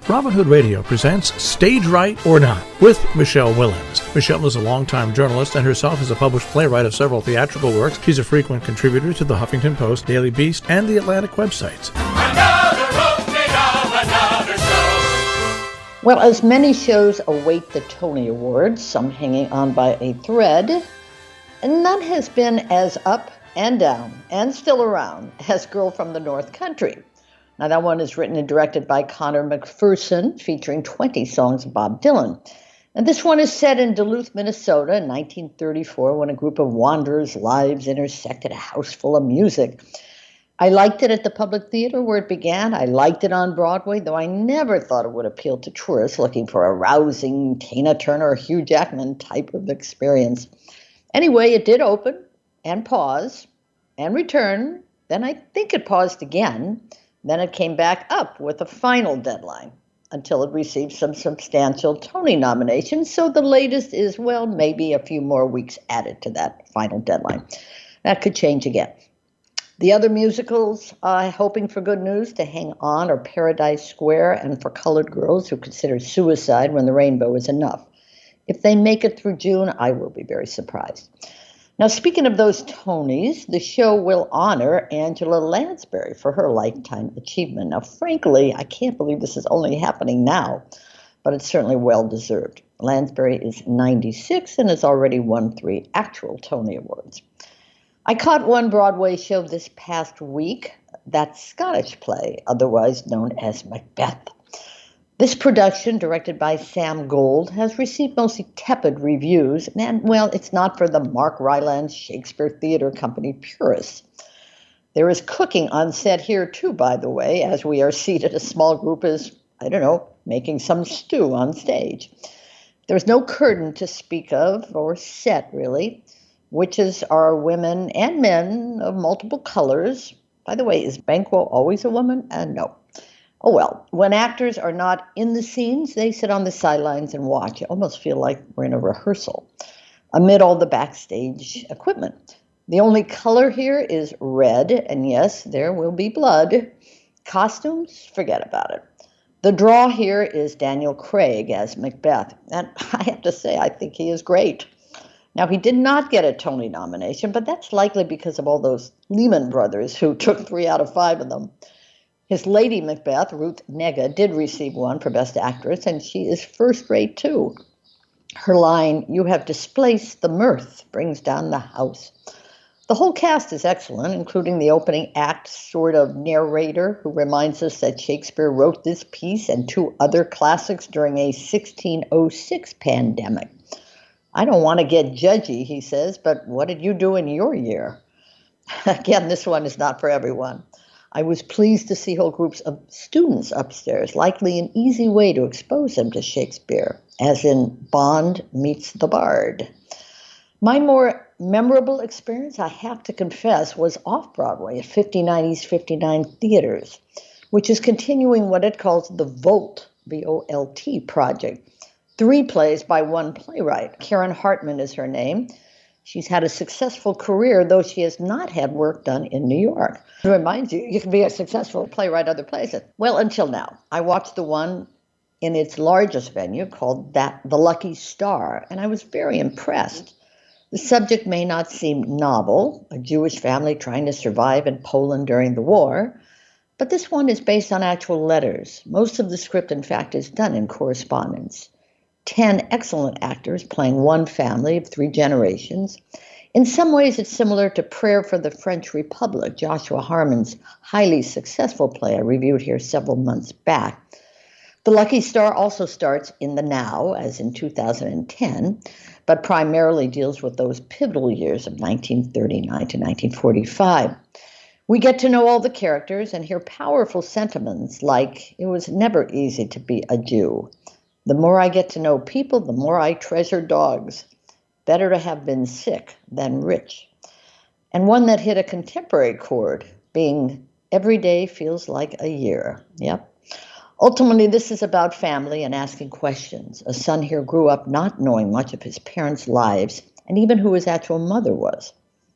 Robin Hood Radio presents Stage Right or Not with Michelle Willens. Michelle is a longtime journalist and herself is a published playwright of several theatrical works. She's a frequent contributor to the Huffington Post, Daily Beast, and the Atlantic websites. Another show. Well, as many shows await the Tony Awards, some hanging on by a thread, and none has been as up and down and still around as Girl from the North Country. Now, that one is written and directed by Connor McPherson, featuring 20 songs of Bob Dylan. And this one is set in Duluth, Minnesota in 1934, when a group of wanderers' lives intersected a house full of music. I liked it at the Public Theater where it began. I liked it on Broadway, though I never thought it would appeal to tourists looking for a rousing Tina Turner or Hugh Jackman type of experience. Anyway, it did open and pause and return. Then I think it paused again. Then it came back up with a final deadline until it received some substantial Tony nominations. So the latest is, well, maybe a few more weeks added to that final deadline. That could change again. The other musicals hoping for good news to hang on are Paradise Square and For Colored Girls Who Consider Suicide When the Rainbow Is Enough. If they make it through June, I will be very surprised. Now, speaking of those Tonys, the show will honor Angela Lansbury for her lifetime achievement. Now, frankly, I can't believe this is only happening now, but it's certainly well-deserved. Lansbury is 96 and has already won 3 actual Tony Awards. I caught one Broadway show this past week, that Scottish play, otherwise known as Macbeth. This production, directed by Sam Gold, has received mostly tepid reviews, and, well, it's not for the Mark Rylance Shakespeare Theatre Company purists. There is cooking on set here, too, by the way, as we are seated. A small group is, making some stew on stage. There's no curtain to speak of, or set, really. Witches are women and men of multiple colors. By the way, is Banquo always a woman? No. Oh, well, when actors are not in the scenes, they sit on the sidelines and watch. You almost feel like we're in a rehearsal amid all the backstage equipment. The only color here is red, and yes, there will be blood. Costumes, forget about it. The draw here is Daniel Craig as Macbeth, and I have to say, I think he is great. Now, he did not get a Tony nomination, but that's likely because of all those Lehman brothers who took 3 out of 5 of them. His Lady Macbeth, Ruth Negga, did receive one for Best Actress, and she is first-rate, too. Her line, "You have displaced the mirth," brings down the house. The whole cast is excellent, including the opening act sort of narrator who reminds us that Shakespeare wrote this piece and 2 other classics during a 1606 pandemic. "I don't want to get judgy," he says, "but what did you do in your year?" Again, this one is not for everyone. I was pleased to see whole groups of students upstairs, likely an easy way to expose them to Shakespeare, as in Bond meets the Bard. My more memorable experience, I have to confess, was off-Broadway at 59 East 59 Theaters, which is continuing what it calls the VOLT, V-O-L-T project. 3 plays by one playwright. Karen Hartman is her name. She's had a successful career, though she has not had work done in New York. It reminds you, you can be a successful playwright other places. Well, until now. I watched the one in its largest venue called The Lucky Star, and I was very impressed. The subject may not seem novel, a Jewish family trying to survive in Poland during the war, but this one is based on actual letters. Most of the script, in fact, is done in correspondence. 10 excellent actors playing one family of 3 generations. In some ways, it's similar to Prayer for the French Republic, Joshua Harmon's highly successful play I reviewed here several months back. The Lucky Star also starts in the now, as in 2010, but primarily deals with those pivotal years of 1939 to 1945. We get to know all the characters and hear powerful sentiments like, "It was never easy to be a Jew. The more I get to know people, the more I treasure dogs. Better to have been sick than rich." And one that hit a contemporary chord, being "Every day feels like a year." Yep. Ultimately, this is about family and asking questions. A son here grew up not knowing much of his parents' lives and even who his actual mother was.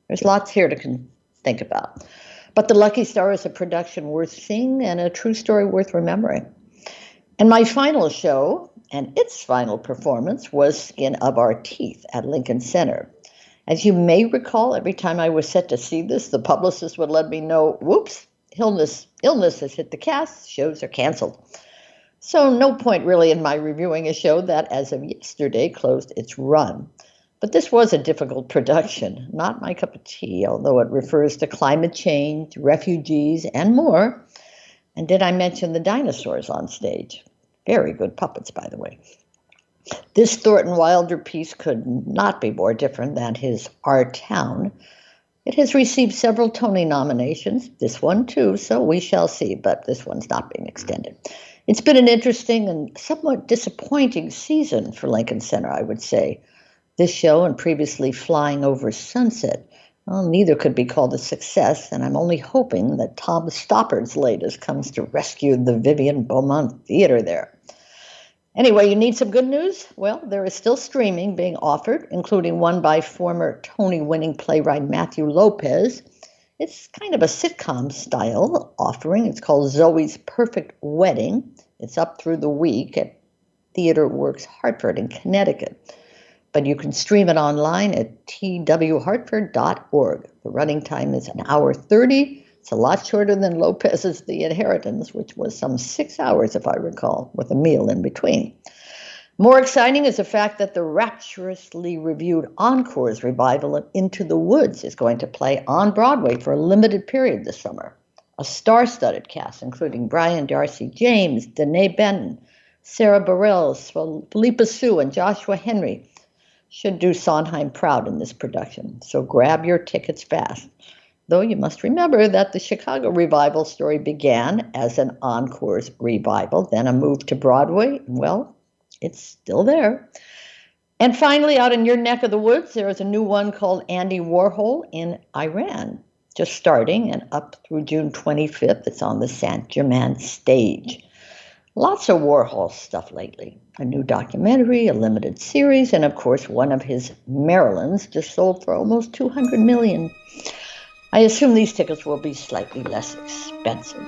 There's lots here to think about. But The Lucky Star is a production worth seeing and a true story worth remembering. And my final show, and its final performance, was Skin of Our Teeth at Lincoln Center. As you may recall, every time I was set to see this, the publicist would let me know, whoops, illness has hit the cast, shows are canceled. So no point really in my reviewing a show that, as of yesterday, closed its run. But this was a difficult production, not my cup of tea, although it refers to climate change, refugees, and more. And did I mention the dinosaurs on stage? Very good puppets, by the way. This Thornton Wilder piece could not be more different than his Our Town. It has received several Tony nominations, this one too, so we shall see, but this one's not being extended. It's been an interesting and somewhat disappointing season for Lincoln Center, I would say. This show and previously Flying Over Sunset, well, neither could be called a success, and I'm only hoping that Tom Stoppard's latest comes to rescue the Vivian Beaumont Theater there. Anyway, you need some good news? Well, there is still streaming being offered, including one by former Tony-winning playwright Matthew Lopez. It's kind of a sitcom-style offering. It's called Zoe's Perfect Wedding. It's up through the week at Theater Works Hartford in Connecticut. But you can stream it online at twhartford.org. The running time is 1 hour 30. It's a lot shorter than Lopez's The Inheritance, which was some 6 hours, if I recall, with a meal in between. More exciting is the fact that the rapturously reviewed Encore's revival of Into the Woods is going to play on Broadway for a limited period this summer. A star-studded cast, including Brian Darcy James, Danae Benton, Sarah Bareilles, Philippa Sue, and Joshua Henry, should do Sondheim proud in this production. So grab your tickets fast. Though you must remember that the Chicago revival story began as an Encore's revival, then a move to Broadway. Well, it's still there. And finally, out in your neck of the woods, there is a new one called Andy Warhol in Iran, just starting and up through June 25th. It's on the Saint-Germain stage. Lots of Warhol stuff lately. A new documentary, a limited series, and of course, one of his Marilyns just sold for almost $200 million. I assume these tickets will be slightly less expensive.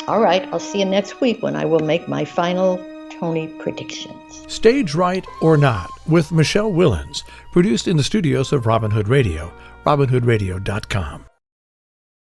All right, I'll see you next week when I will make my final Tony predictions. Stage Right or Not with Michelle Willens, produced in the studios of Robin Hood Radio, robinhoodradio.com.